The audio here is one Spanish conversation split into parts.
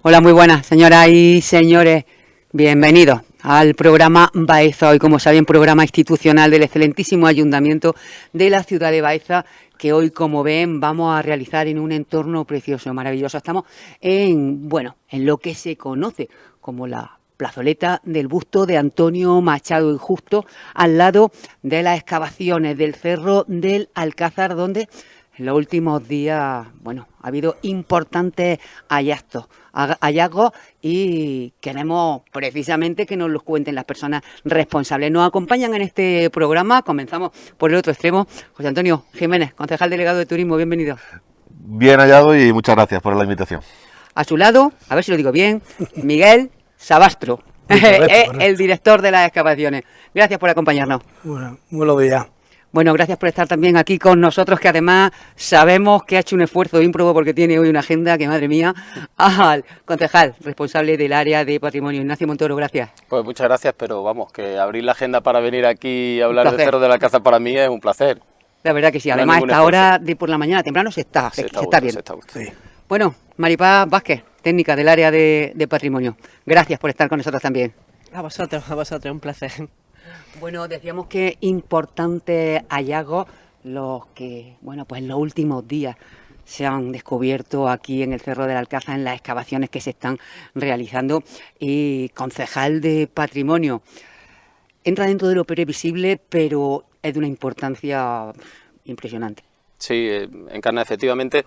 Hola, muy buenas, señoras y señores. Bienvenidos al programa Baeza. Hoy, como saben, programa institucional del excelentísimo Ayuntamiento de la ciudad de Baeza, que hoy, como ven, vamos a realizar en un entorno precioso, maravilloso. Estamos en lo que se conoce como la plazoleta del busto de Antonio Machado, y justo al lado de las excavaciones del Cerro del Alcázar, donde en los últimos días, ha habido importantes hallazgos y queremos precisamente que nos los cuenten las personas responsables. Nos acompañan en este programa, comenzamos por el otro extremo, José Antonio Jiménez, concejal delegado de Turismo, bienvenido. Bien hallado y muchas gracias por la invitación. A su lado, a ver si lo digo bien, Miguel Sabastro, correcto. El director de las excavaciones. Gracias por acompañarnos. Bueno, buenos días. Bueno, gracias por estar también aquí con nosotros, que además sabemos que ha hecho un esfuerzo ímprobo porque tiene hoy una agenda que, madre mía, al concejal responsable del área de patrimonio, Ignacio Montoro, gracias. Pues muchas gracias, pero vamos, que abrir la agenda para venir aquí a hablar del Cerro del Alcázar para mí es un placer. La verdad que sí, además a esta hora de por la mañana temprano se está bien. Sí. Bueno, Maripaz Vázquez, técnica del área de patrimonio, gracias por estar con nosotros también. A vosotros, un placer. Bueno, decíamos que importantes hallazgos los que, pues en los últimos días se han descubierto aquí en el Cerro del Alcázar, en las excavaciones que se están realizando. Y concejal de patrimonio, entra dentro de lo previsible, pero es de una importancia impresionante. Sí, Encarna, efectivamente,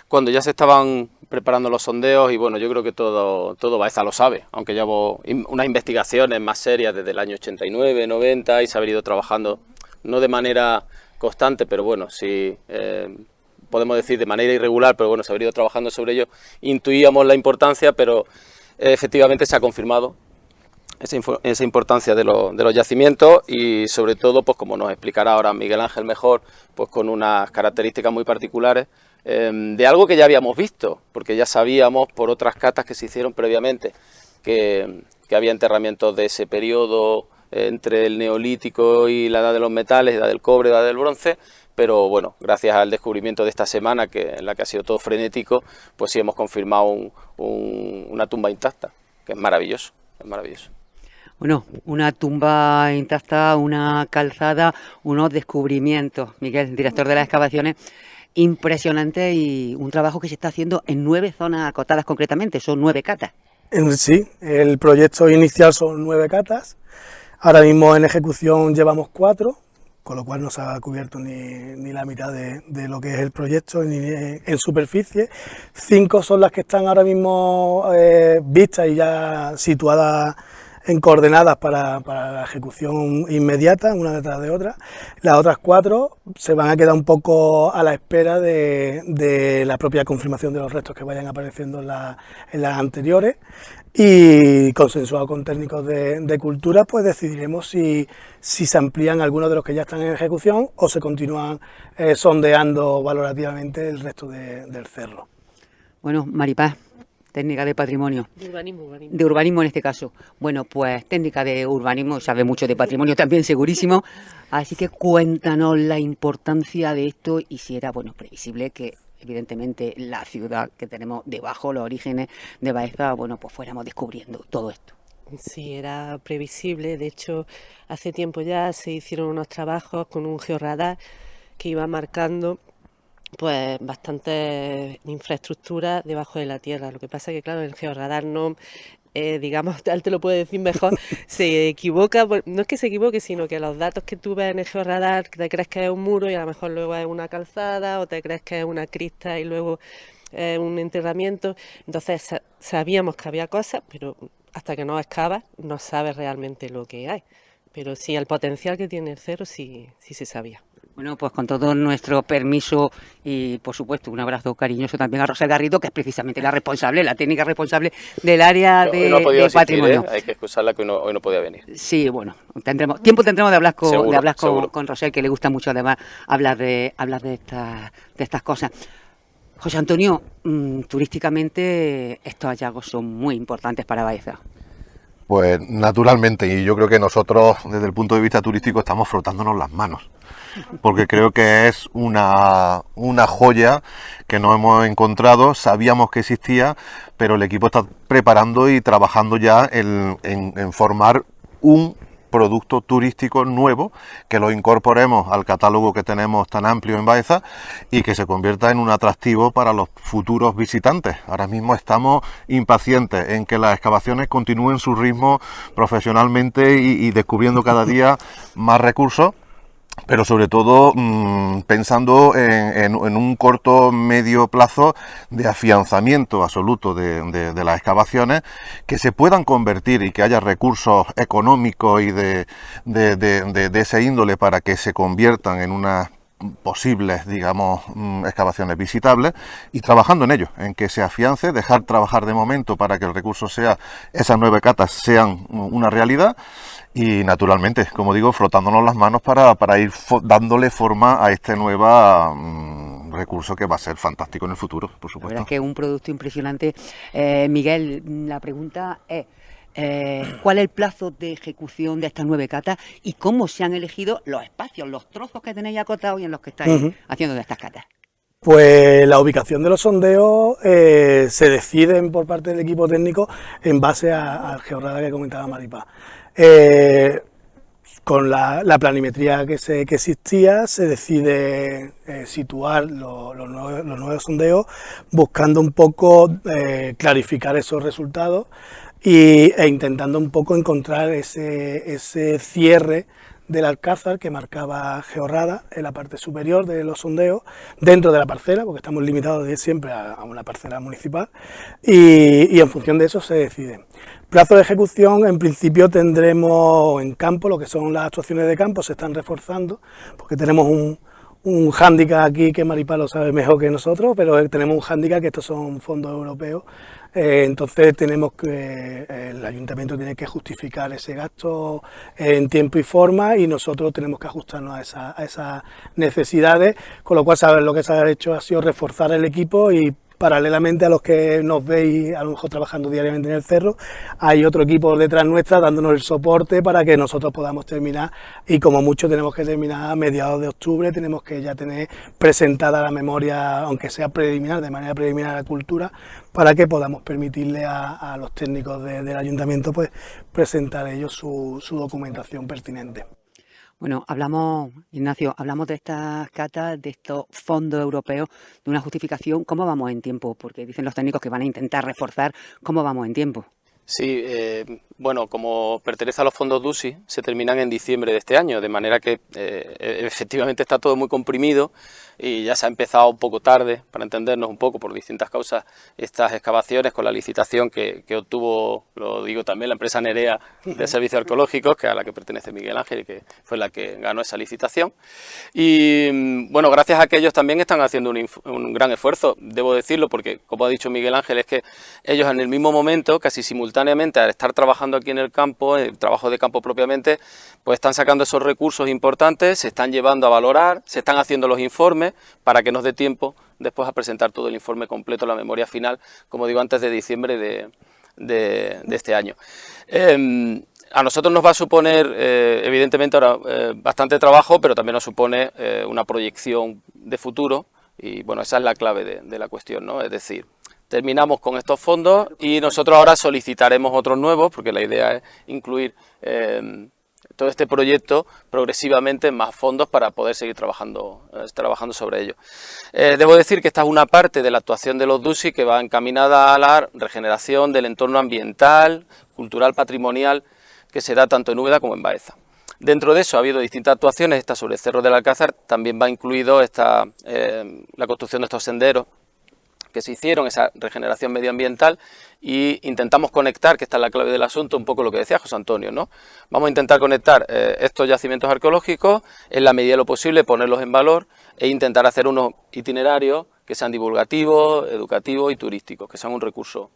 cuando ya se estaban preparando los sondeos, y bueno, yo creo que todo Baeza lo sabe, aunque llevo unas investigaciones más serias desde el año 89, 90, y se ha venido trabajando, no de manera constante, pero bueno, sí, podemos decir de manera irregular, pero bueno, se ha venido trabajando sobre ello. Intuíamos la importancia, pero efectivamente se ha confirmado esa importancia de los yacimientos, y sobre todo, pues como nos explicará ahora Miguel Ángel mejor, pues con unas características muy particulares, de algo que ya habíamos visto, porque ya sabíamos por otras catas que se hicieron previamente que había enterramientos de ese periodo entre el Neolítico y la edad de los metales, edad del cobre, edad del bronce, pero bueno, gracias al descubrimiento de esta semana, en la que ha sido todo frenético, pues sí hemos confirmado una tumba intacta, que es maravilloso, es maravilloso. Bueno, una tumba intacta, una calzada, unos descubrimientos. Miguel, director de las excavaciones, impresionante, y un trabajo que se está haciendo en 9 zonas acotadas concretamente, son 9 catas. Sí, el proyecto inicial son 9 catas, ahora mismo en ejecución llevamos 4, con lo cual no se ha cubierto ni la mitad de lo que es el proyecto ni en superficie. 5 son las que están ahora mismo vistas y ya situadas en coordenadas para la ejecución inmediata, una detrás de otra. Las otras 4 se van a quedar un poco a la espera de la propia confirmación de los restos que vayan apareciendo en las anteriores, y consensuado con técnicos de cultura, pues decidiremos si se amplían algunos de los que ya están en ejecución o se continúan sondeando valorativamente el resto del cerro. Bueno, Maripaz, técnica de patrimonio. De urbanismo. De urbanismo en este caso. Bueno, pues técnica de urbanismo, sabe mucho de patrimonio también, segurísimo. Así que cuéntanos la importancia de esto y si era, previsible que evidentemente la ciudad que tenemos debajo, los orígenes de Baeza, pues fuéramos descubriendo todo esto. Sí, era previsible. De hecho, hace tiempo ya se hicieron unos trabajos con un georradar que iba marcando pues bastante infraestructura debajo de la tierra. Lo que pasa es que, claro, el georradar no, digamos, él te lo puede decir mejor, se equivoca, no es que se equivoque, sino que los datos que tú ves en el georradar, te crees que es un muro y a lo mejor luego es una calzada, o te crees que es una crista y luego es un enterramiento. Entonces sabíamos que había cosas, pero hasta que no excavas no sabes realmente lo que hay. Pero sí, el potencial que tiene el cerro sí se sabía. Bueno, pues con todo nuestro permiso y, por supuesto, un abrazo cariñoso también a Rosa Garrido, que es precisamente la técnica responsable del área de patrimonio. Hay que excusarla, que hoy no podía venir. Sí, tendremos de hablar con Rosel, que le gusta mucho además hablar de estas cosas. José Antonio, turísticamente estos hallazgos son muy importantes para Baeza. Pues naturalmente, y yo creo que nosotros desde el punto de vista turístico estamos frotándonos las manos, porque creo que es una joya que no hemos encontrado, sabíamos que existía, pero el equipo está preparando y trabajando ya en formar un producto turístico nuevo, que lo incorporemos al catálogo que tenemos tan amplio en Baeza y que se convierta en un atractivo para los futuros visitantes. Ahora mismo estamos impacientes en que las excavaciones continúen su ritmo profesionalmente y descubriendo cada día más recursos, pero sobre todo pensando en un corto medio plazo de afianzamiento absoluto de las excavaciones, que se puedan convertir y que haya recursos económicos y de ese índole para que se conviertan en unas posibles, digamos, excavaciones visitables, y trabajando en ello, en que se afiance, dejar trabajar de momento para que el recurso sea, esas 9 catas sean una realidad. Y naturalmente, como digo, frotándonos las manos para ir dándole forma a este nuevo recurso que va a ser fantástico en el futuro, por La supuesto. verdad es que es un producto impresionante. Miguel, la pregunta es, ¿cuál es el plazo de ejecución de estas 9 catas y cómo se han elegido los espacios, los trozos que tenéis acotados y en los que estáis haciendo de estas catas? Pues la ubicación de los sondeos se deciden por parte del equipo técnico en base al georradar que comentaba Maripaz. Con la planimetría que existía, se decide situar los nuevos sondeos, buscando un poco clarificar esos resultados e intentando un poco encontrar ese cierre del alcázar que marcaba Georrada en la parte superior de los sondeos, dentro de la parcela, porque estamos limitados siempre a una parcela municipal, y en función de eso se decide. Plazo de ejecución, en principio tendremos en campo, lo que son las actuaciones de campo se están reforzando, porque tenemos un hándicap aquí que Maripaz lo sabe mejor que nosotros, pero tenemos un hándicap que estos son fondos europeos, entonces tenemos que, el ayuntamiento tiene que justificar ese gasto en tiempo y forma y nosotros tenemos que ajustarnos a esas necesidades, con lo cual lo que se ha hecho ha sido reforzar el equipo y paralelamente a los que nos veis a lo mejor trabajando diariamente en el cerro, hay otro equipo detrás nuestra dándonos el soporte para que nosotros podamos terminar, y como mucho tenemos que terminar a mediados de octubre, tenemos que ya tener presentada la memoria, aunque sea preliminar, de manera preliminar a la cultura, para que podamos permitirle a los técnicos del ayuntamiento pues presentar ellos su documentación pertinente. Bueno, Ignacio, hablamos de estas catas, de estos fondos europeos, de una justificación. ¿Cómo vamos en tiempo? Porque dicen los técnicos que van a intentar reforzar. ¿Cómo vamos en tiempo? Sí, bueno, como pertenece a los fondos DUSI, se terminan en diciembre de este año, de manera que efectivamente está todo muy comprimido y ya se ha empezado un poco tarde, para entendernos un poco, por distintas causas, estas excavaciones con la licitación que obtuvo, lo digo también, la empresa Nerea de Servicios Arqueológicos, que a la que pertenece Miguel Ángel y que fue la que ganó esa licitación. Y bueno, gracias a que ellos también están haciendo un gran esfuerzo, debo decirlo, porque como ha dicho Miguel Ángel, es que ellos en el mismo momento, casi simultáneamente, al estar trabajando aquí en el campo, el trabajo de campo propiamente, pues están sacando esos recursos importantes, se están llevando a valorar, se están haciendo los informes para que nos dé tiempo después a presentar todo el informe completo, la memoria final, como digo, antes de diciembre de este año. A nosotros nos va a suponer, evidentemente, ahora bastante trabajo, pero también nos supone una proyección de futuro y, bueno, esa es la clave de la cuestión, ¿no? Es decir, terminamos con estos fondos y nosotros ahora solicitaremos otros nuevos, porque la idea es incluir todo este proyecto progresivamente en más fondos para poder seguir trabajando sobre ello. Debo decir que esta es una parte de la actuación de los DUSI que va encaminada a la regeneración del entorno ambiental, cultural, patrimonial, que se da tanto en Úbeda como en Baeza. Dentro de eso ha habido distintas actuaciones, esta sobre el Cerro del Alcázar, también va incluido la construcción de estos senderos que se hicieron, esa regeneración medioambiental, y intentamos conectar, que esta es la clave del asunto, un poco lo que decía José Antonio, ¿no? Vamos a intentar conectar estos yacimientos arqueológicos, en la medida de lo posible ponerlos en valor e intentar hacer unos itinerarios que sean divulgativos, educativos y turísticos, que sean un recurso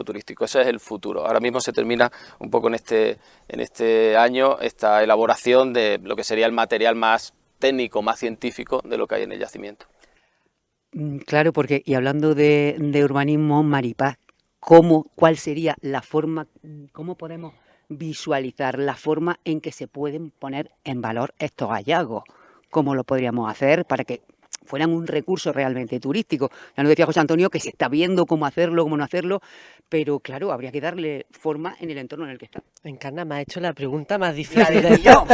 turístico. Ese es el futuro. Ahora mismo se termina un poco en este año esta elaboración de lo que sería el material más técnico, más científico de lo que hay en el yacimiento. Claro, porque, y hablando de urbanismo, Maripaz, ¿cuál sería la forma, cómo podemos visualizar la forma en que se pueden poner en valor estos hallazgos. ¿Cómo lo podríamos hacer para que fueran un recurso realmente turístico? Ya nos decía José Antonio que se está viendo cómo hacerlo, cómo no hacerlo, pero claro, habría que darle forma en el entorno en el que está. Encarna, me ha hecho la pregunta más difícil de yo.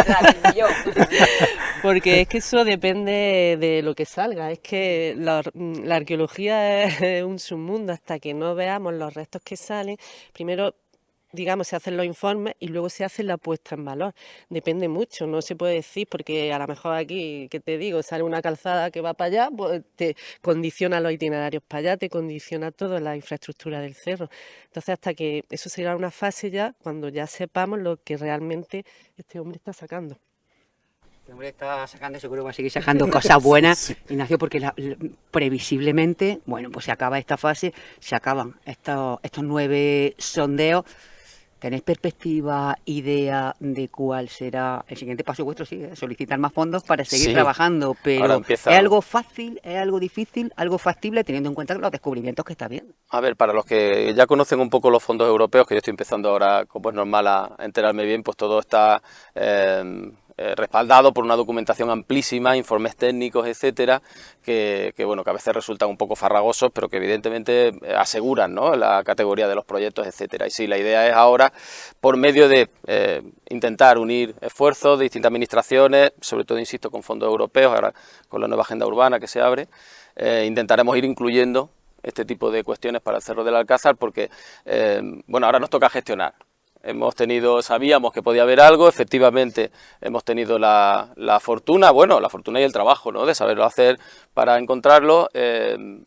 Porque es que eso depende de lo que salga. Es que la arqueología es un submundo. Hasta que no veamos los restos que salen, primero, digamos, se hacen los informes y luego se hace la puesta en valor. Depende mucho, no se puede decir, porque a lo mejor aquí, ¿qué te digo? Sale una calzada que va para allá, pues te condiciona los itinerarios para allá, te condiciona toda la infraestructura del cerro. Entonces, hasta que eso será una fase ya, cuando ya sepamos lo que realmente este hombre está sacando. Este hombre está sacando, seguro que va a seguir sacando cosas buenas, Ignacio, porque previsiblemente, bueno, pues se acaba esta fase, se acaban estos 9 sondeos. ¿Tenéis perspectiva, idea de cuál será el siguiente paso vuestro? Sí, solicitar más fondos para seguir trabajando, pero ¿es algo fácil, es algo difícil, algo factible, teniendo en cuenta los descubrimientos que está viendo? A ver, para los que ya conocen un poco los fondos europeos, que yo estoy empezando ahora, como es normal, a enterarme bien, pues todo está respaldado por una documentación amplísima, informes técnicos, etcétera, que bueno, que a veces resultan un poco farragosos, pero que evidentemente aseguran, ¿no?, la categoría de los proyectos, etcétera. Y sí, la idea es ahora, por medio de intentar unir esfuerzos de distintas administraciones, sobre todo, insisto, con fondos europeos, ahora con la nueva agenda urbana que se abre, intentaremos ir incluyendo este tipo de cuestiones para el Cerro del Alcázar, porque bueno, ahora nos toca gestionar. Sabíamos que podía haber algo, efectivamente hemos tenido la fortuna, bueno, la fortuna y el trabajo, ¿no?, de saberlo hacer para encontrarlo.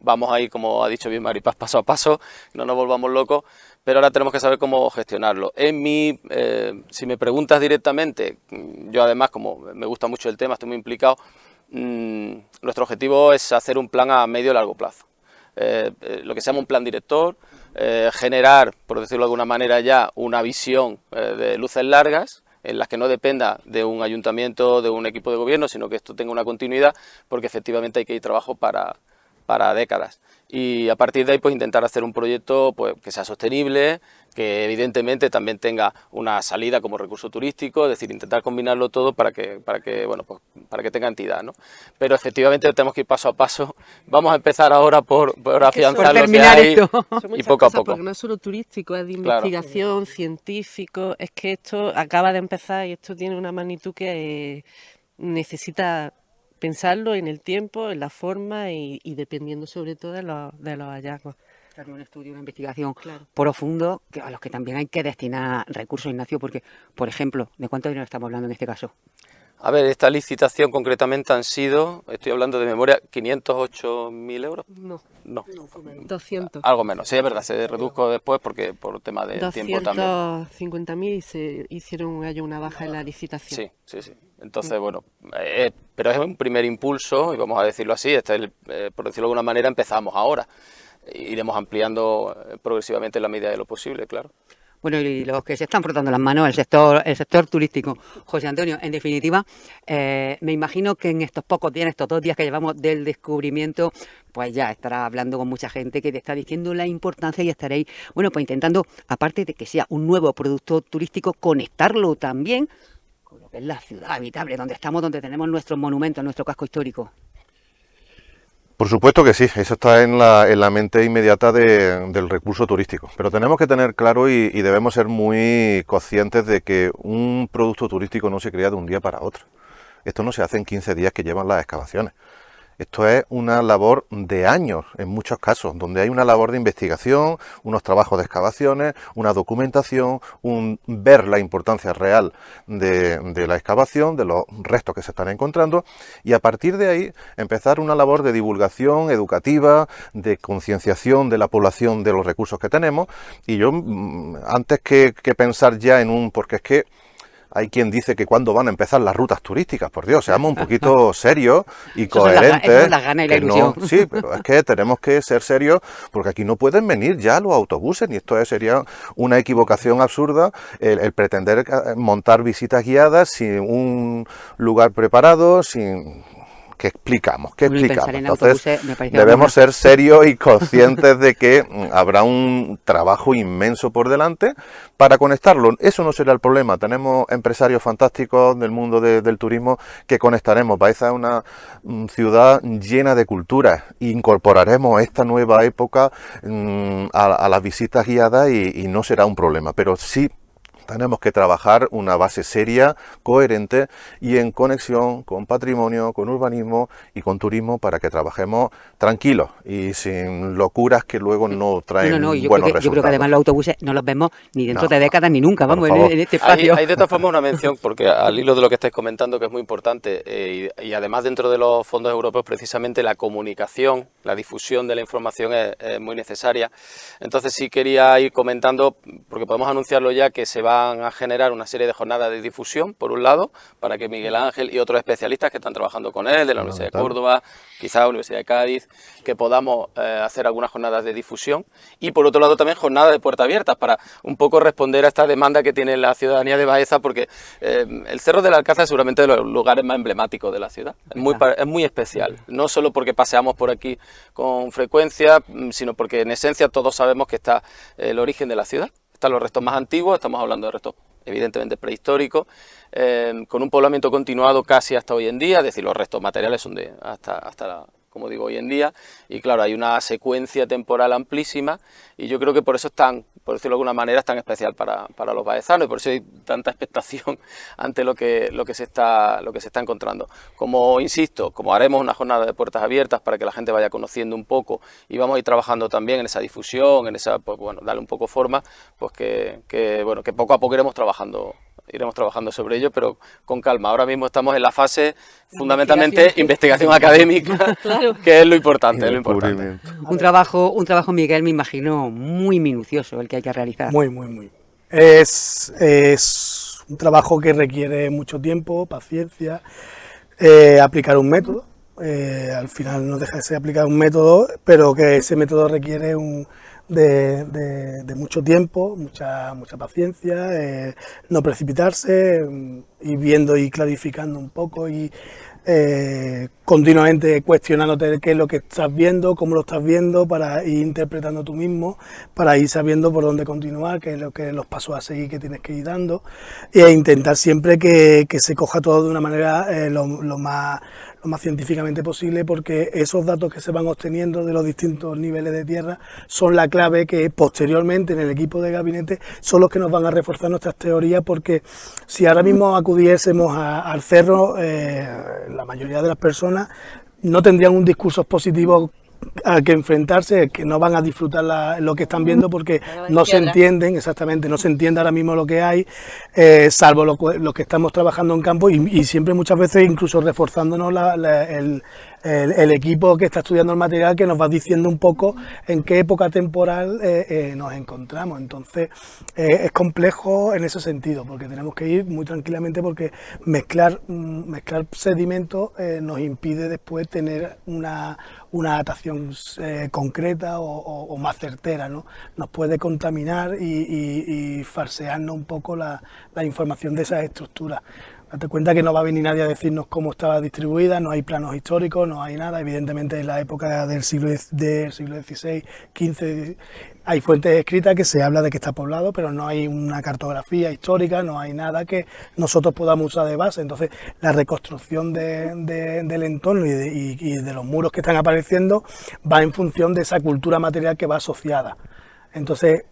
Vamos a ir, como ha dicho bien Maripaz, paso a paso, no nos volvamos locos, pero ahora tenemos que saber cómo gestionarlo. Si me preguntas directamente, yo además, como me gusta mucho el tema, estoy muy implicado, nuestro objetivo es hacer un plan a medio y largo plazo. Lo que se llama un plan director, generar, por decirlo de alguna manera ya, una visión de luces largas, en las que no dependa de un ayuntamiento, de un equipo de gobierno, sino que esto tenga una continuidad, porque efectivamente hay que ir trabajo para décadas. Y a partir de ahí, pues intentar hacer un proyecto, pues, que sea sostenible, que evidentemente también tenga una salida como recurso turístico, es decir, intentar combinarlo todo para que bueno, pues, para que tenga entidad, ¿no? Pero efectivamente tenemos que ir paso a paso. Vamos a empezar ahora por afianzar lo que hay y poco a poco. Porque no es solo turístico, es de investigación, científico, es que esto acaba de empezar y esto tiene una magnitud que necesita pensarlo en el tiempo, en la forma y dependiendo sobre todo de los hallazgos. Claro, un estudio, una investigación profundo, a los que también hay que destinar recursos, Ignacio, porque, por ejemplo, ¿de cuánto dinero estamos hablando en este caso? A ver, esta licitación concretamente han sido, estoy hablando de memoria, 508.000 euros. No, fue menos. 200. Algo menos, sí, es verdad, se redujo después porque por tema de tiempo también. 250.000 y se hicieron una baja en la licitación. Sí. Entonces, bueno, pero es un primer impulso, y vamos a decirlo así, por decirlo de alguna manera, empezamos ahora. Iremos ampliando progresivamente en la medida de lo posible, claro. Bueno, y los que se están frotando las manos, el sector turístico. José Antonio, en definitiva, me imagino que en estos pocos días, en estos 2 días que llevamos del descubrimiento, pues ya estará hablando con mucha gente que te está diciendo la importancia y estaréis, bueno, pues intentando, aparte de que sea un nuevo producto turístico, conectarlo también con lo que es la ciudad habitable, donde estamos, donde tenemos nuestros monumentos, nuestro casco histórico. Por supuesto que sí, eso está en la mente inmediata del recurso turístico, pero tenemos que tener claro y debemos ser muy conscientes de que un producto turístico no se crea de un día para otro. Esto no se hace en 15 días que llevan las excavaciones. Esto es una labor de años, en muchos casos, donde hay una labor de investigación, unos trabajos de excavaciones, una documentación, ver la importancia real de la excavación, de los restos que se están encontrando, y a partir de ahí empezar una labor de divulgación educativa, de concienciación de la población de los recursos que tenemos. Y yo, antes que pensar ya porque es que hay quien dice que cuándo van a empezar las rutas turísticas, por Dios, seamos un poquito serios y coherentes. Eso es la gana y la ilusión. No, sí, pero es que tenemos que ser serios porque aquí no pueden venir ya los autobuses, y esto sería una equivocación absurda el pretender montar visitas guiadas sin un lugar preparado, sin ¿qué explicamos? ¿Qué Bueno, y explicamos? pensar en Entonces, autobuses me parece debemos ser serios y conscientes de que habrá un trabajo inmenso por delante para conectarlo. Eso no será el problema. Tenemos empresarios fantásticos del mundo del turismo que conectaremos. Baeza es una ciudad llena de culturas. Incorporaremos esta nueva época a las visitas guiadas y no será un problema. Pero sí tenemos que trabajar una base seria, coherente y en conexión con patrimonio, con urbanismo y con turismo para que trabajemos tranquilos y sin locuras que luego no traen yo buenos creo que, resultados. yo creo que además los autobuses no los vemos ni dentro No, de décadas ni nunca, por vamos, favor. en este espacio. Hay de todas formas una mención, porque al hilo de lo que estáis comentando, que es muy importante, y además dentro de los fondos europeos precisamente la comunicación, la difusión de la información es muy necesaria. Entonces sí quería ir comentando, porque podemos anunciarlo ya, que se van a generar una serie de jornadas de difusión, por un lado, para que Miguel Ángel y otros especialistas que están trabajando con él, de la Universidad de Córdoba, quizás la Universidad de Cádiz, que podamos hacer algunas jornadas de difusión, y por otro lado también jornadas de puertas abiertas, para un poco responder a esta demanda que tiene la ciudadanía de Baeza, porque el Cerro del Alcázar es seguramente de los lugares más emblemáticos de la ciudad, es muy especial, no solo porque paseamos por aquí con frecuencia, sino porque en esencia todos sabemos que está el origen de la ciudad. Están los restos más antiguos, estamos hablando de restos evidentemente prehistóricos, con un poblamiento continuado casi hasta hoy en día, es decir, los restos materiales son de hasta como digo, hoy en día, y claro, hay una secuencia temporal amplísima, y yo creo que por eso es tan, por decirlo de alguna manera, es tan especial para los baezanos, y por eso hay tanta expectación ante lo que se está encontrando. Como insisto, como haremos una jornada de puertas abiertas para que la gente vaya conociendo un poco, y vamos a ir trabajando también en esa difusión, en esa, pues bueno, darle un poco forma, pues que poco a poco iremos trabajando sobre ello, pero con calma. Ahora mismo estamos en la fase fundamentalmente investigación académica, Claro. que es lo importante. Un trabajo, Miguel, me imagino, muy minucioso el que hay que realizar. Muy, muy, muy. Es un trabajo que requiere mucho tiempo, paciencia, aplicar un método. Al final no deja de ser aplicar un método, pero que ese método requiere de mucho tiempo, mucha paciencia, no precipitarse, ir viendo y clarificando un poco y continuamente cuestionándote qué es lo que estás viendo, cómo lo estás viendo, para ir interpretando tú mismo, para ir sabiendo por dónde continuar, qué es lo que los pasos a seguir que tienes que ir dando, e intentar siempre que se coja todo de una manera lo más científicamente posible, porque esos datos que se van obteniendo de los distintos niveles de tierra son la clave que posteriormente en el equipo de gabinete son los que nos van a reforzar nuestras teorías, porque si ahora mismo acudiésemos al cerro, la mayoría de las personas no tendrían un discurso positivo al que enfrentarse, que no van a disfrutar lo que están viendo, porque no se entienden, exactamente, no se entiende ahora mismo lo que hay, salvo lo que estamos trabajando en campo y siempre muchas veces incluso reforzándonos el equipo que está estudiando el material, que nos va diciendo un poco en qué época temporal nos encontramos. Entonces es complejo en ese sentido, porque tenemos que ir muy tranquilamente, porque mezclar sedimentos nos impide después tener una datación concreta o más certera, ¿no? Nos puede contaminar y farsearnos un poco la información de esas estructuras. Date cuenta que no va a venir nadie a decirnos cómo estaba distribuida, no hay planos históricos, no hay nada. Evidentemente en la época del siglo XVI, XV, hay fuentes escritas que se habla de que está poblado, pero no hay una cartografía histórica, no hay nada que nosotros podamos usar de base. Entonces la reconstrucción del entorno y de los muros que están apareciendo va en función de esa cultura material que va asociada. Entonces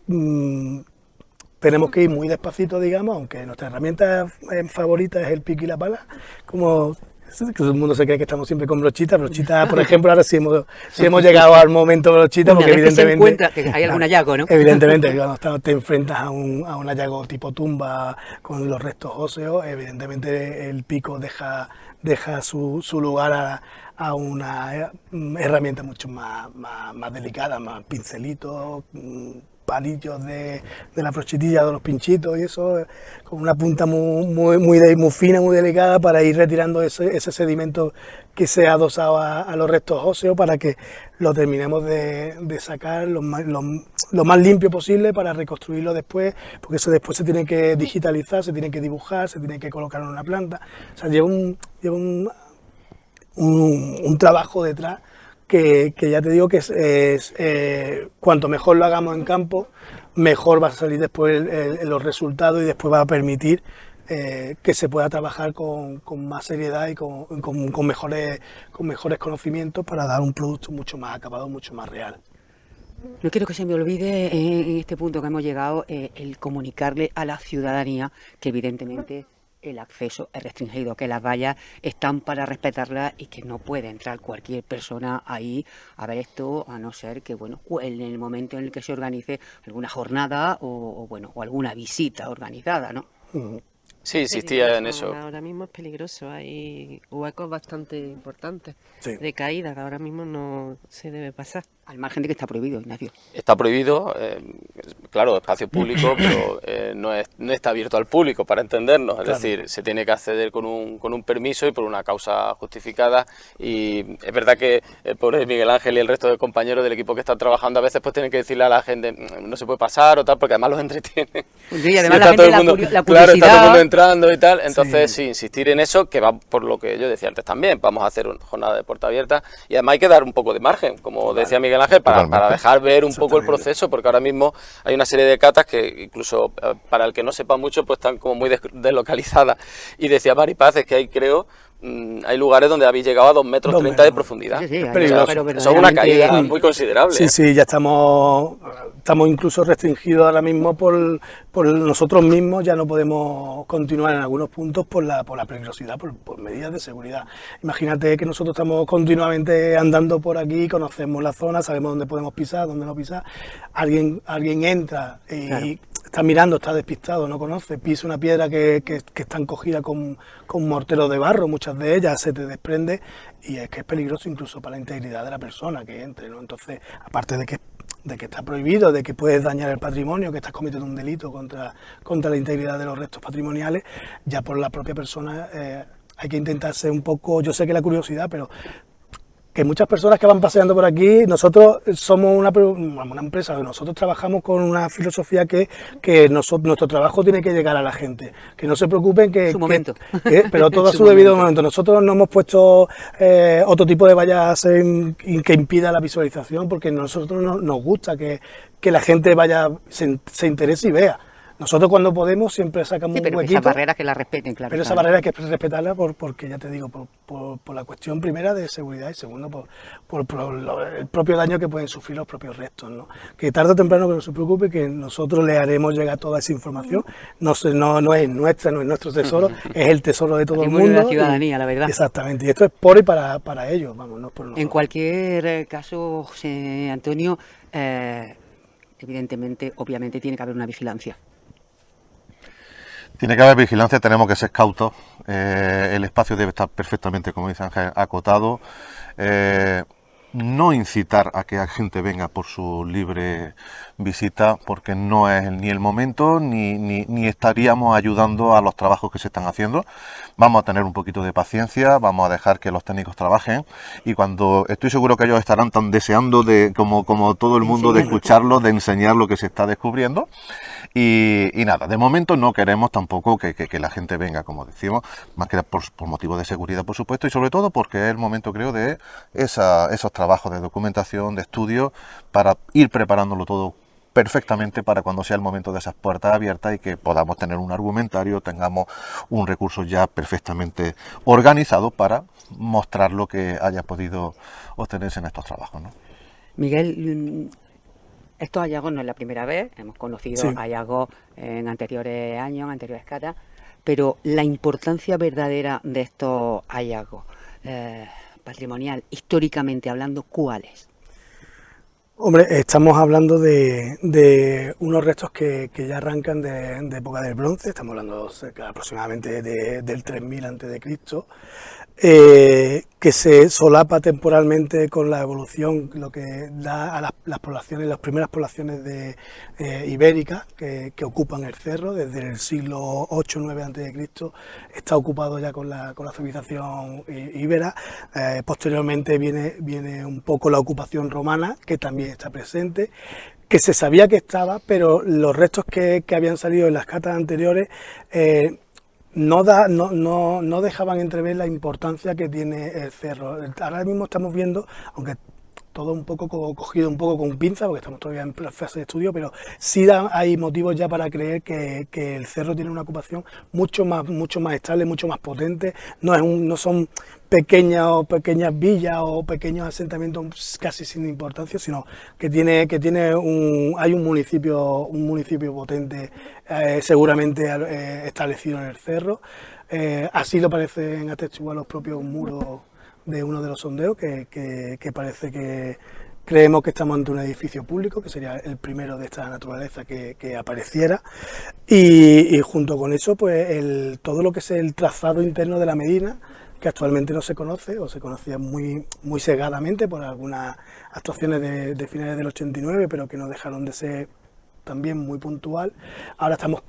tenemos que ir muy despacito, digamos, aunque nuestra herramienta favorita es el pico y la pala, como que todo el mundo se cree que estamos siempre con brochitas. Brochitas, por ejemplo, ahora sí hemos llegado al momento brochita, porque evidentemente que hay algún hallazgo, ¿no? Evidentemente, cuando te enfrentas a un hallazgo tipo tumba con los restos óseos, evidentemente el pico deja su lugar a una herramienta mucho más delicada, más pincelitos, palillos de la brochitilla, de los pinchitos y eso, con una punta muy fina, muy delicada, para ir retirando ese sedimento que se ha adosado a los restos óseos, para que lo terminemos de sacar lo más limpio posible, para reconstruirlo después, porque eso después se tiene que digitalizar, se tiene que dibujar, se tiene que colocar en una planta. O sea, lleva un trabajo detrás que ya te digo que cuanto mejor lo hagamos en campo, mejor va a salir después los resultados y después va a permitir que se pueda trabajar con más seriedad y con mejores conocimientos para dar un producto mucho más acabado, mucho más real. No quiero que se me olvide en este punto que hemos llegado el comunicarle a la ciudadanía que evidentemente el acceso es restringido, que las vallas están para respetarlas y que no puede entrar cualquier persona ahí a ver esto, a no ser que, bueno, en el momento en el que se organice alguna jornada o alguna visita organizada, ¿no? Sí, insistía en Peligroso, eso. ahora mismo es peligroso, hay huecos bastante importantes Sí. de caída que ahora mismo no se debe pasar. Al margen de que está prohibido, Ignacio. Está prohibido, claro, espacio público, pero no está abierto al público, para entendernos. Es Claro. decir, se tiene que acceder con un permiso y por una causa justificada. Y es verdad que el pobre Miguel Ángel y el resto de compañeros del equipo que están trabajando a veces pues tienen que decirle a la gente no se puede pasar o tal, porque además los entretienen. Y además Y la está todo gente, el mundo, la claro, está todo el curiosidad. mundo entrando y tal. Entonces, Sí. sí, insistir en eso, que va por lo que yo decía antes también. Vamos a hacer una jornada de puerta abierta y además hay que dar un poco de margen, como decía Miguel Ángel, para Totalmente. dejar ver un poco el Exactamente. proceso, porque ahora mismo hay una serie de catas que incluso para el que no sepa mucho, pues están como muy deslocalizadas. Y decía Mari Paz, es que hay, creo, hay lugares donde habéis llegado a 2,30 metros 2 de metros. profundidad. Sí, sí, Es ahí, peligroso. pero Eso es una verdaderamente- caída muy considerable. Sí, sí, ya estamos incluso restringidos ahora mismo por nosotros mismos, ya no podemos continuar en algunos puntos por la peligrosidad, por medidas de seguridad. Imagínate que nosotros estamos continuamente andando por aquí, conocemos la zona, sabemos dónde podemos pisar, dónde no pisar. Alguien entra y Claro. está mirando, está despistado, no conoce, pisa una piedra que está encogida con mortero de barro, muchas de ellas se te desprende y es que es peligroso incluso para la integridad de la persona que entre, ¿no? Entonces, aparte de que está prohibido, de que puedes dañar el patrimonio, que estás cometiendo un delito contra la integridad de los restos patrimoniales, ya por la propia persona hay que intentar ser un poco, yo sé que la curiosidad, pero que muchas personas que van paseando por aquí, nosotros somos una empresa, nosotros trabajamos con una filosofía que nuestro trabajo tiene que llegar a la gente, que no se preocupen Su momento. pero todo a Su su debido momento. momento. Nosotros no hemos puesto otro tipo de vallas que impida la visualización, porque a nosotros nos gusta que la gente vaya, se interese y vea. Nosotros cuando podemos siempre sacamos Sí, un pero huequito. esas barreras que las respeten, claro. Pero esa claro. barrera hay que respetarla porque ya te digo, por la cuestión primera de seguridad y segundo por el propio daño que pueden sufrir los propios restos, ¿no? Que tarde o temprano que no se preocupe, que nosotros le haremos llegar toda esa información. No es nuestra, no es nuestro tesoro, es el tesoro de todo el Patrimonio de mundo. la ciudadanía, la verdad. Exactamente, y esto es por y para ellos, vamos, no es por nosotros. En cualquier caso, José Antonio, evidentemente, obviamente tiene que haber una vigilancia. Tiene que haber vigilancia, tenemos que ser cautos. El espacio debe estar perfectamente, como dice Ángel, acotado. No incitar a que la gente venga por su libre visita, porque no es ni el momento ni estaríamos ayudando a los trabajos que se están haciendo. Vamos a tener un poquito de paciencia, vamos a dejar que los técnicos trabajen y cuando estoy seguro que ellos estarán tan deseando como todo el mundo de escucharlo, de enseñar lo que se está descubriendo. Y nada, de momento no queremos tampoco que la gente venga, como decimos, más que por motivos de seguridad, por supuesto, y sobre todo porque es el momento, creo, de esos trabajos de documentación, de estudio, para ir preparándolo todo perfectamente para cuando sea el momento de esas puertas abiertas y que podamos tener un argumentario, tengamos un recurso ya perfectamente organizado para mostrar lo que haya podido obtenerse en estos trabajos, ¿no? Miguel, estos hallazgos no es la primera vez, hemos conocido Sí. hallazgos en anteriores años, en anteriores catas, pero la importancia verdadera de estos hallazgos patrimonial, históricamente hablando, ¿cuál es? Hombre, estamos hablando de unos restos que ya arrancan de época del bronce, estamos hablando aproximadamente del 3000 a.C., que se solapa temporalmente con la evolución, lo que da a las poblaciones, las primeras poblaciones ibéricas que ocupan el cerro desde el siglo 8-9 a.C., está ocupado ya con la civilización íbera. Posteriormente viene un poco la ocupación romana, que también está presente, que se sabía que estaba, pero los restos que habían salido en las catas anteriores no dejaban entrever la importancia que tiene el cerro. Ahora mismo estamos viendo, aunque todo un poco cogido un poco con pinza, porque estamos todavía en fase de estudio, pero sí hay motivos ya para creer que el cerro tiene una ocupación mucho más estable, mucho más potente. No son pequeñas villas o pequeños asentamientos casi sin importancia, sino que hay un municipio potente, seguramente establecido en el cerro. Así lo parecen atestiguar los propios muros de uno de los sondeos, que parece que creemos que estamos ante un edificio público, que sería el primero de esta naturaleza que apareciera, y junto con eso, pues todo lo que es el trazado interno de la medina, que actualmente no se conoce, o se conocía muy cegadamente por algunas actuaciones de finales del 89, pero que no dejaron de ser también muy puntual. Ahora estamos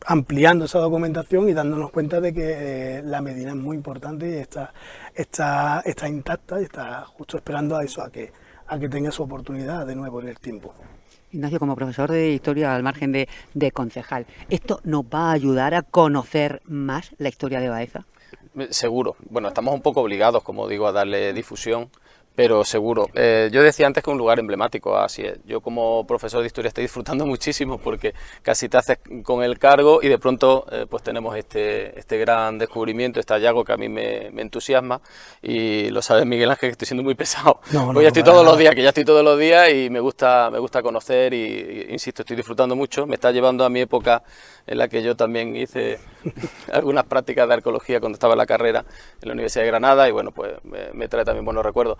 ampliando esa documentación y dándonos cuenta de que la medina es muy importante y está intacta y está justo esperando a eso, a que tenga su oportunidad de nuevo en el tiempo. Ignacio, como profesor de historia al margen de concejal, ¿esto nos va a ayudar a conocer más la historia de Baeza? Seguro. Bueno, estamos un poco obligados, como digo, a darle difusión, pero seguro. Yo decía antes que es un lugar emblemático, así es. Yo como profesor de historia estoy disfrutando muchísimo porque casi te haces con el cargo y de pronto pues tenemos este gran descubrimiento, este hallazgo que a mí me entusiasma, y lo sabes, Miguel Ángel, que estoy siendo muy pesado. Pues ya estoy todos los días, y me gusta conocer y insisto, estoy disfrutando mucho. Me está llevando a mi época en la que yo también hice algunas prácticas de arqueología cuando estaba en la carrera en la Universidad de Granada, y bueno, pues me trae también buenos recuerdos.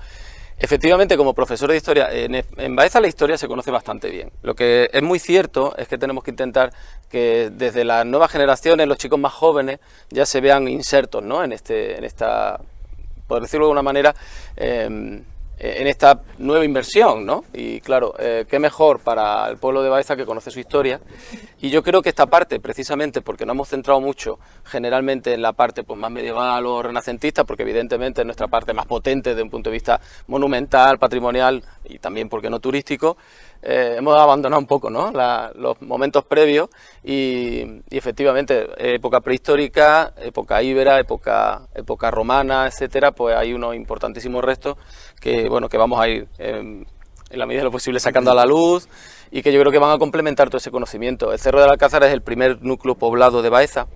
Efectivamente, como profesor de historia, en Baeza la historia se conoce bastante bien. Lo que es muy cierto es que tenemos que intentar que desde las nuevas generaciones, los chicos más jóvenes, ya se vean insertos, ¿no? en esta, por decirlo de alguna manera, en esta nueva inversión, ¿no? Y claro, qué mejor para el pueblo de Baeza que conoce su historia. Y yo creo que esta parte, precisamente porque nos hemos centrado mucho generalmente en la parte pues, más medieval o renacentista, porque evidentemente es nuestra parte más potente desde un punto de vista monumental, patrimonial y también, porque no turístico, hemos abandonado un poco, ¿no? los momentos previos y efectivamente época prehistórica, época íbera, época romana, etcétera, pues hay unos importantísimos restos que vamos a ir en la medida de lo posible sacando a la luz y que yo creo que van a complementar todo ese conocimiento. El Cerro del Alcázar es el primer núcleo poblado de Baeza.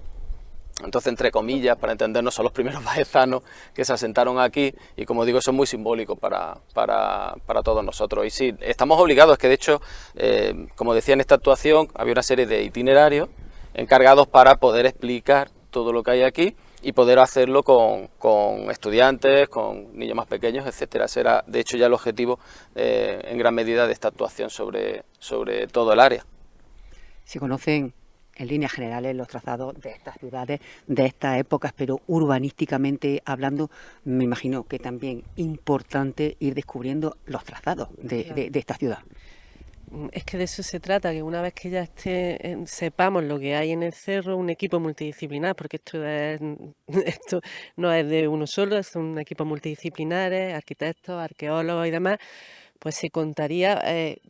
Entonces, entre comillas, para entendernos, son los primeros baezanos que se asentaron aquí y, como digo, son muy simbólicos para todos nosotros. Y sí, estamos obligados, es que de hecho, como decía en esta actuación, había una serie de itinerarios encargados para poder explicar todo lo que hay aquí y poder hacerlo con estudiantes, con niños más pequeños, etcétera. Ese era, de hecho, ya el objetivo en gran medida de esta actuación sobre todo el área. Se conocen en líneas generales los trazados de estas ciudades, de estas épocas, pero urbanísticamente hablando, me imagino que también importante ir descubriendo los trazados de esta ciudad. Es que de eso se trata, que una vez que ya sepamos lo que hay en el cerro, un equipo multidisciplinar, porque esto no es de uno solo, son un equipo multidisciplinares, arquitectos, arqueólogos y demás, pues se contaría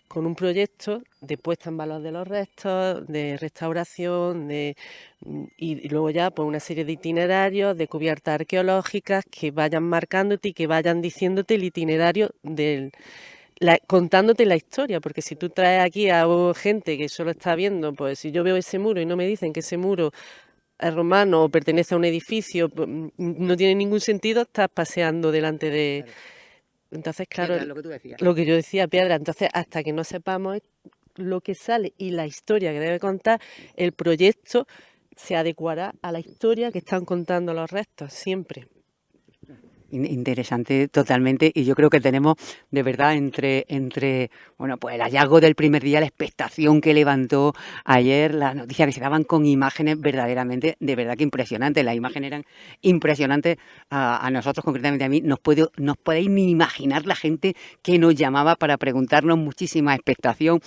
con un proyecto de puesta en valor de los restos, de restauración, y luego ya pues una serie de itinerarios, de cubiertas arqueológicas que vayan marcándote y que vayan diciéndote el itinerario contándote la historia, porque si tú traes aquí a gente que solo está viendo, pues si yo veo ese muro y no me dicen que ese muro es romano o pertenece a un edificio, pues, no tiene ningún sentido, estás paseando delante de... Claro. Entonces, claro, piedra, lo que tú decías. Lo que yo decía, piedra. Entonces, hasta que no sepamos lo que sale y la historia que debe contar, el proyecto se adecuará a la historia que están contando los restos, siempre. Interesante totalmente, y yo creo que tenemos de verdad entre bueno, pues el hallazgo del primer día, la expectación que levantó ayer, las noticias que se daban con imágenes verdaderamente, de verdad que impresionantes. Las imágenes eran impresionantes a nosotros, concretamente a mí. No podéis ni imaginar la gente que nos llamaba para preguntarnos, muchísima expectación.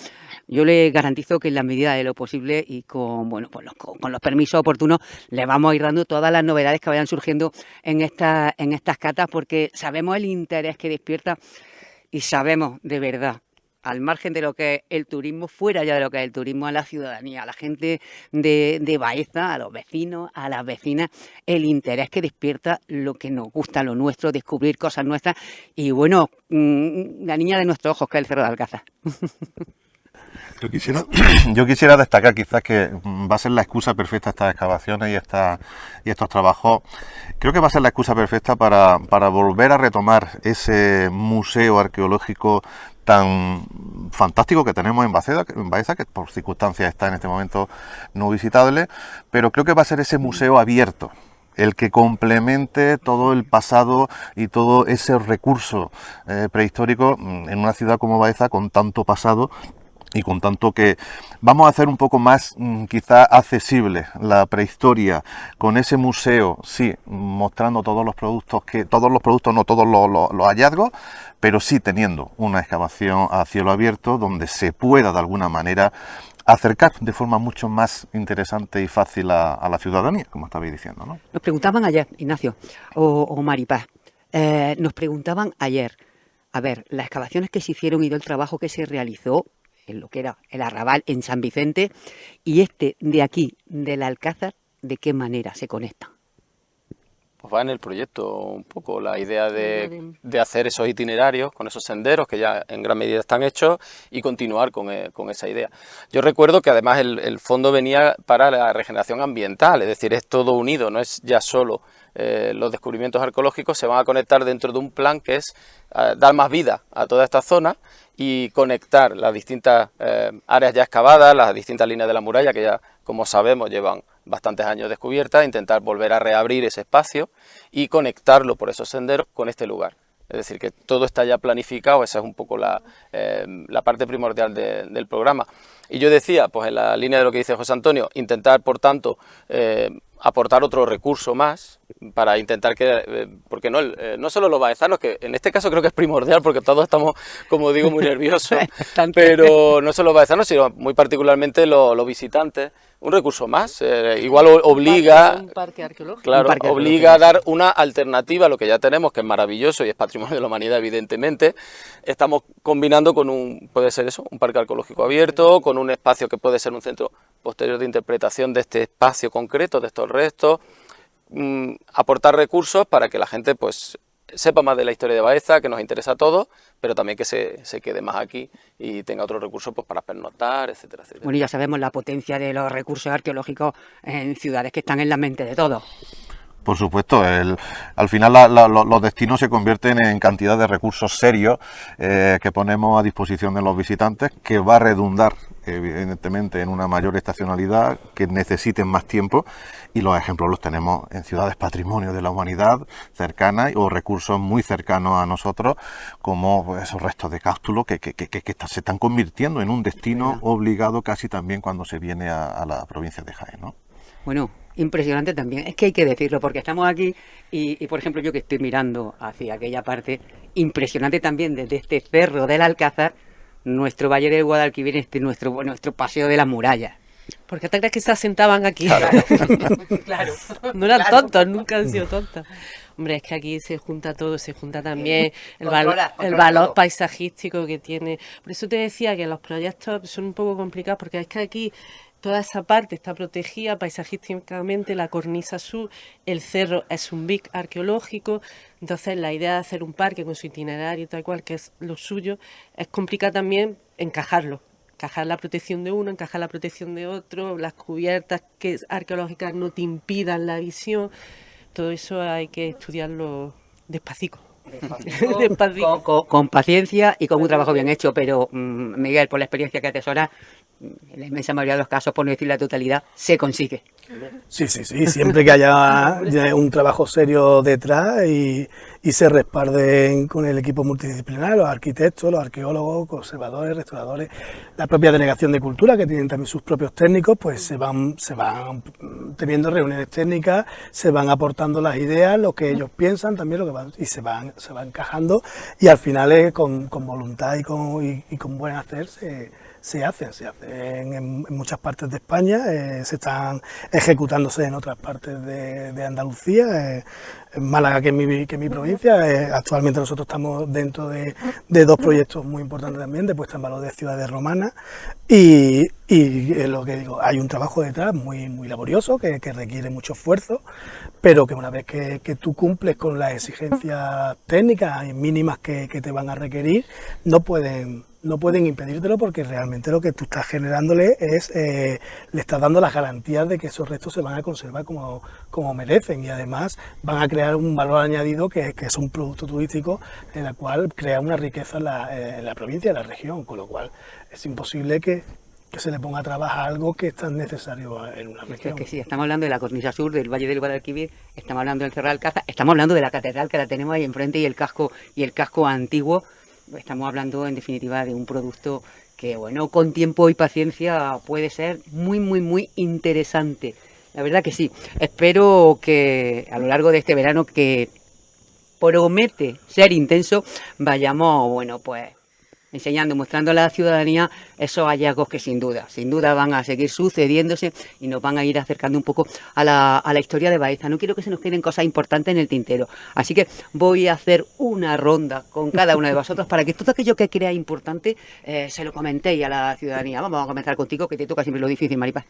Yo le garantizo que en la medida de lo posible y con los permisos oportunos les vamos a ir dando todas las novedades que vayan surgiendo en estas catas, porque sabemos el interés que despierta y sabemos de verdad al margen de lo que es el turismo, fuera ya de lo que es el turismo, a la ciudadanía, a la gente de Baeza, a los vecinos, a las vecinas, el interés que despierta lo que nos gusta, lo nuestro, descubrir cosas nuestras y bueno, la niña de nuestros ojos que es el Cerro de Alcázar. Yo quisiera destacar quizás que va a ser la excusa perfecta estas excavaciones y estos trabajos. Creo que va a ser la excusa perfecta para volver a retomar ese museo arqueológico tan fantástico que tenemos en Baeza, que por circunstancias está en este momento no visitable, pero creo que va a ser ese museo abierto, el que complemente todo el pasado y todo ese recurso prehistórico en una ciudad como Baeza con tanto pasado y con tanto que vamos a hacer un poco más quizá accesible la prehistoria con ese museo, sí, mostrando todos los productos, no todos los hallazgos, pero sí teniendo una excavación a cielo abierto donde se pueda de alguna manera acercar de forma mucho más interesante y fácil a la ciudadanía, como estabais diciendo, ¿no? Nos preguntaban ayer, Ignacio o Maripaz, nos preguntaban ayer, a ver, las excavaciones que se hicieron y el trabajo que se realizó en lo que era el Arrabal en San Vicente y este de aquí, del Alcázar, ¿de qué manera se conectan? Pues va en el proyecto un poco la idea de hacer esos itinerarios con esos senderos que ya en gran medida están hechos y continuar con esa idea. Yo recuerdo que además el fondo venía para la regeneración ambiental, es decir, es todo unido, no es ya solo los descubrimientos arqueológicos, se van a conectar dentro de un plan que es dar más vida a toda esta zona y conectar las distintas áreas ya excavadas, las distintas líneas de la muralla que ya, como sabemos, llevan bastantes años descubiertas, intentar volver a reabrir ese espacio y conectarlo por esos senderos con este lugar. Es decir, que todo está ya planificado, esa es un poco la parte primordial del programa. Y yo decía, pues en la línea de lo que dice José Antonio, intentar, por tanto, aportar otro recurso más para intentar que, porque no solo los baezanos, que en este caso creo que es primordial porque todos estamos, como digo, muy nerviosos, pero no solo los baezanos, sino muy particularmente los visitantes, un recurso más, igual obliga, un parque arqueológico. Claro, obliga a dar una alternativa a lo que ya tenemos, que es maravilloso y es patrimonio de la humanidad, evidentemente. Estamos combinando con puede ser eso, un parque arqueológico abierto, con un espacio que puede ser un centro posterior de interpretación de este espacio concreto, de estos restos, aportar recursos para que la gente pues sepa más de la historia de Baeza, que nos interesa a todos, pero también que se quede más aquí y tenga otros recursos pues para pernoctar, etcétera, etcétera. Bueno, ya sabemos la potencia de los recursos arqueológicos en ciudades que están en la mente de todos. Por supuesto, al final los destinos se convierten en cantidad de recursos serios que ponemos a disposición de los visitantes, que va a redundar evidentemente en una mayor estacionalidad, que necesiten más tiempo, y los ejemplos los tenemos en ciudades patrimonio de la humanidad cercanas o recursos muy cercanos a nosotros, como pues, esos restos de cástulo que se están convirtiendo en un destino obligado casi también cuando se viene a la provincia de Jaén, ¿no? Bueno, impresionante también, es que hay que decirlo, porque estamos aquí y por ejemplo yo que estoy mirando hacia aquella parte, impresionante también desde este cerro del Alcázar, nuestro Valle del Guadalquivir, nuestro paseo de las murallas. ¿Por qué te crees que se asentaban aquí? Claro. No eran tontos, nunca han sido tontos. Hombre, es que aquí se junta todo, se junta también el valor paisajístico que tiene. Por eso te decía que los proyectos son un poco complicados, porque es que aquí toda esa parte está protegida paisajísticamente, la cornisa sur, el cerro es un BIC arqueológico, entonces la idea de hacer un parque con su itinerario tal cual, que es lo suyo, es complicado también encajar la protección de uno, encajar la protección de otro, las cubiertas arqueológicas no te impidan la visión, todo eso hay que estudiarlo despacito. Con paciencia y con un trabajo bien hecho, pero Miguel, por la experiencia que atesoras, en la inmensa mayoría de los casos, por no decir la totalidad, se consigue. Sí, siempre que haya un trabajo serio detrás y se respalden con el equipo multidisciplinar, los arquitectos, los arqueólogos, conservadores, restauradores, la propia delegación de cultura, que tienen también sus propios técnicos, pues se van teniendo reuniones técnicas, se van aportando las ideas, lo que ellos piensan también, y se van encajando, y al final con voluntad y con buen hacer se hacen en muchas partes de España, se están ejecutándose en otras partes de Andalucía, en Málaga, que es mi provincia. Actualmente nosotros estamos dentro de dos proyectos muy importantes también, de puesta en valor de ciudades romanas, y lo que digo, hay un trabajo detrás muy, muy laborioso, que requiere mucho esfuerzo, pero que una vez que tú cumples con las exigencias técnicas y mínimas que te van a requerir, no pueden impedírtelo, porque realmente lo que tú estás generándole es, le estás dando las garantías de que esos restos se van a conservar como merecen, y además van a crear un valor añadido que es un producto turístico en el cual crea una riqueza en la provincia, en la región, con lo cual es imposible que se le ponga a trabajar algo que es tan necesario en una región. Es que sí, estamos hablando de la cornisa sur, del Valle del Guadalquivir, estamos hablando del Cerro de Alcázar, estamos hablando de la catedral que la tenemos ahí enfrente y el casco antiguo. Estamos hablando en definitiva de un producto que, bueno, con tiempo y paciencia puede ser muy, muy, muy interesante. La verdad que sí. Espero que a lo largo de este verano, que promete ser intenso, vayamos, bueno, pues enseñando, mostrando a la ciudadanía esos hallazgos que sin duda van a seguir sucediéndose y nos van a ir acercando un poco a la historia de Baeza. No quiero que se nos queden cosas importantes en el tintero, así que voy a hacer una ronda con cada uno de vosotros para que todo aquello que crea importante se lo comentéis a la ciudadanía. Vamos a comenzar contigo, que te toca siempre lo difícil, Maripaz.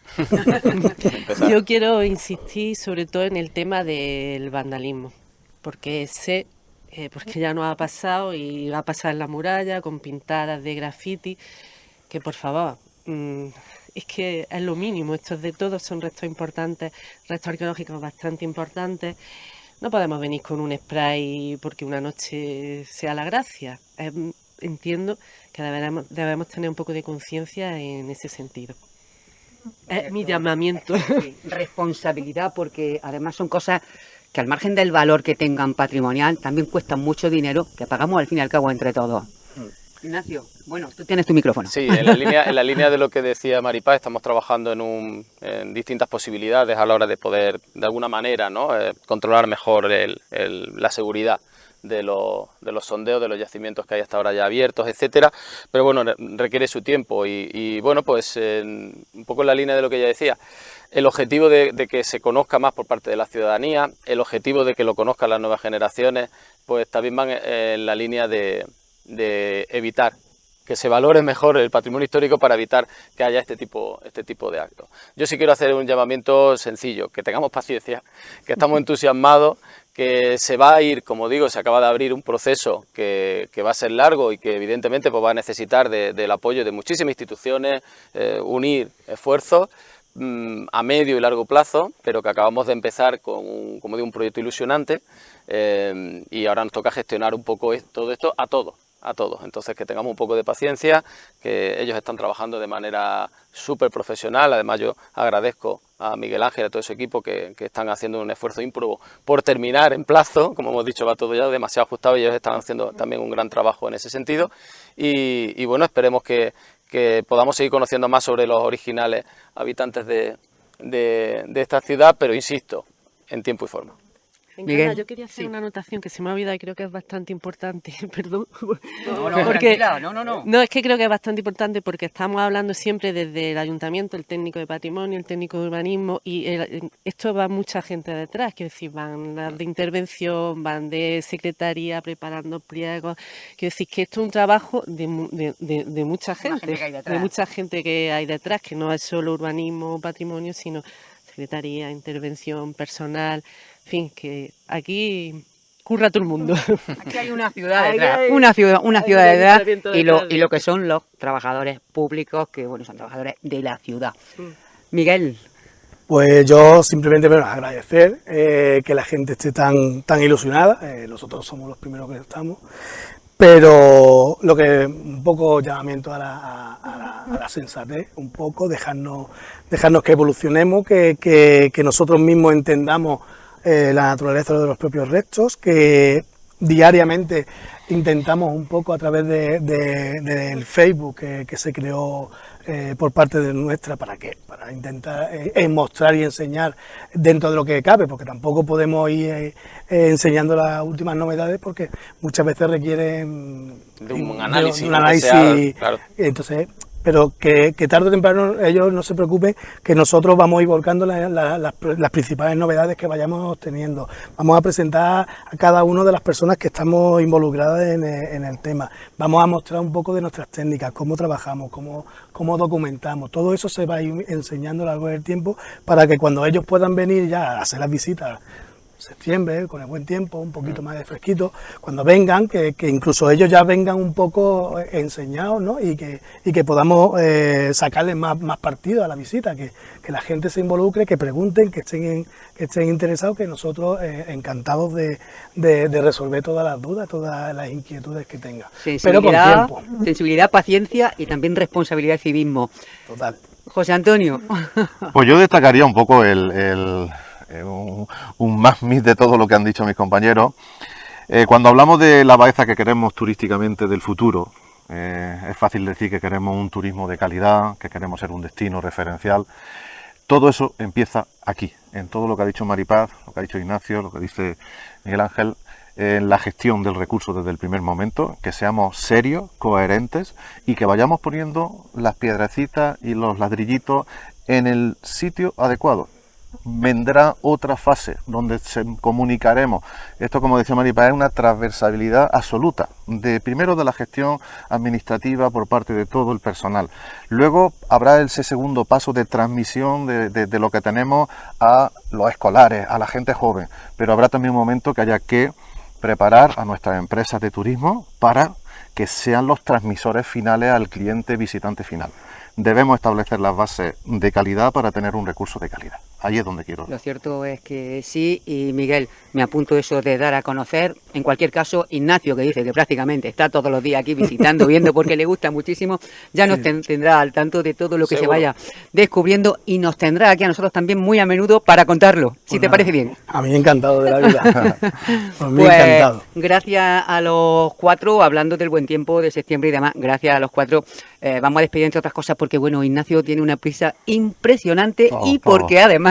Yo quiero insistir sobre todo en el tema del vandalismo, porque sé porque ya nos ha pasado y va a pasar en la muralla con pintadas de graffiti, que por favor, es que es lo mínimo, estos de todos son restos importantes, restos arqueológicos bastante importantes. No podemos venir con un spray porque una noche sea la gracia. Entiendo que debemos tener un poco de conciencia en ese sentido. Es mi llamamiento. Sí, responsabilidad, porque además son cosas que al margen del valor que tengan patrimonial, también cuestan mucho dinero, que pagamos al fin y al cabo entre todos. Ignacio, bueno, tú tienes tu micrófono. Sí, en la línea de lo que decía Maripaz, estamos trabajando en distintas posibilidades a la hora de poder, de alguna manera, ¿no?, controlar mejor la seguridad de los sondeos, de los yacimientos que hay hasta ahora ya abiertos, etcétera, pero bueno, requiere su tiempo y bueno, pues un poco en la línea de lo que ella decía, el objetivo de que se conozca más por parte de la ciudadanía, el objetivo de que lo conozcan las nuevas generaciones, pues también van en la línea de evitar que se valore mejor el patrimonio histórico para evitar que haya este tipo de actos. Yo sí quiero hacer un llamamiento sencillo, que tengamos paciencia, que estamos entusiasmados, que se va a ir, como digo, se acaba de abrir un proceso que va a ser largo y que evidentemente pues va a necesitar del apoyo de muchísimas instituciones, unir esfuerzos a medio y largo plazo, pero que acabamos de empezar con como digo, un proyecto ilusionante y ahora nos toca gestionar un poco todo esto a todos. Entonces que tengamos un poco de paciencia, que ellos están trabajando de manera súper profesional. Además yo agradezco a Miguel Ángel y a todo su equipo que están haciendo un esfuerzo ímprobo por terminar en plazo. Como hemos dicho, va todo ya demasiado ajustado y ellos están haciendo también un gran trabajo en ese sentido y bueno, esperemos que podamos seguir conociendo más sobre los originales habitantes de esta ciudad, pero insisto, en tiempo y forma. Miguel, yo quería hacer una anotación que se me ha olvidado y creo que es bastante importante, perdón. No, es que creo que es bastante importante porque estamos hablando siempre desde el ayuntamiento, el técnico de patrimonio, el técnico de urbanismo y esto va mucha gente detrás, quiero decir, van las de intervención, van de secretaría preparando pliegos, quiero decir que esto es un trabajo de mucha gente que hay detrás, que no es solo urbanismo o patrimonio, sino secretaría, intervención, personal. En fin, que aquí curra todo el mundo. Aquí hay una ciudad detrás, una ciudad detrás y lo que son los trabajadores públicos, que bueno, son trabajadores de la ciudad. Miguel. Pues yo simplemente agradecer que la gente esté tan ilusionada, nosotros somos los primeros que estamos, pero lo que un poco llamamiento a la sensatez, un poco dejarnos que evolucionemos, que nosotros mismos entendamos la naturaleza de los propios restos, que diariamente intentamos un poco a través del Facebook que se creó por parte de nuestra, ¿para qué? Para intentar mostrar y enseñar dentro de lo que cabe, porque tampoco podemos ir enseñando las últimas novedades porque muchas veces requieren de un análisis, claro. Entonces pero que tarde o temprano ellos no se preocupen, que nosotros vamos a ir volcando las principales novedades que vayamos teniendo. Vamos a presentar a cada una de las personas que estamos involucradas en el tema. Vamos a mostrar un poco de nuestras técnicas, cómo trabajamos, cómo documentamos. Todo eso se va a ir enseñando a lo largo del tiempo para que cuando ellos puedan venir ya a hacer las visitas septiembre, con el buen tiempo, un poquito más de fresquito, cuando vengan, que incluso ellos ya vengan un poco enseñados, ¿no? y que podamos sacarles más partido a la visita, que la gente se involucre, que pregunten, que estén interesados, que nosotros encantados de resolver todas las dudas, todas las inquietudes que tengan. Pero con tiempo. Sensibilidad, paciencia y también responsabilidad y civismo. Total. José Antonio. Pues yo destacaría un poco un más mis de todo lo que han dicho mis compañeros. Cuando hablamos de la Baeza que queremos turísticamente del futuro, es fácil decir que queremos un turismo de calidad, que queremos ser un destino referencial. Todo eso empieza aquí, en todo lo que ha dicho Maripaz, lo que ha dicho Ignacio, lo que dice Miguel Ángel, en la gestión del recurso desde el primer momento, que seamos serios, coherentes y que vayamos poniendo las piedrecitas y los ladrillitos en el sitio adecuado. Vendrá otra fase donde comunicaremos. Esto, como decía Maripaz, es una transversalidad absoluta. Primero de la gestión administrativa por parte de todo el personal. Luego habrá ese segundo paso de transmisión de lo que tenemos a los escolares, a la gente joven. Pero habrá también un momento que haya que preparar a nuestras empresas de turismo para que sean los transmisores finales al cliente visitante final. Debemos establecer las bases de calidad para tener un recurso de calidad. Ahí es donde quiero. Lo cierto es que sí, y Miguel, me apunto eso de dar a conocer. En cualquier caso, Ignacio, que dice que prácticamente está todos los días aquí visitando, viendo, porque le gusta muchísimo, ya nos tendrá al tanto de todo lo que se vaya descubriendo y nos tendrá aquí a nosotros también muy a menudo para contarlo, si te parece bien. A mí encantado de la vida. Pues encantado. Gracias a los cuatro, hablando del buen tiempo de septiembre y demás, gracias a los cuatro. Vamos a despedir entre otras cosas porque, bueno, Ignacio tiene una prisa impresionante y porque además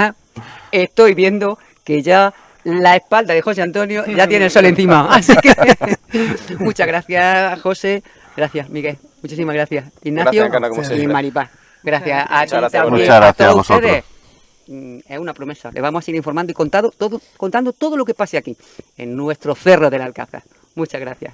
estoy viendo que ya la espalda de José Antonio ya tiene el sol encima. Así que muchas gracias, José. Gracias, Miguel. Muchísimas gracias. Ignacio y Maripaz. Gracias a ti también. Muchas gracias a vosotros. Es una promesa. Le vamos a ir informando y contando todo lo que pase aquí, en nuestro Cerro del Alcázar. Muchas gracias.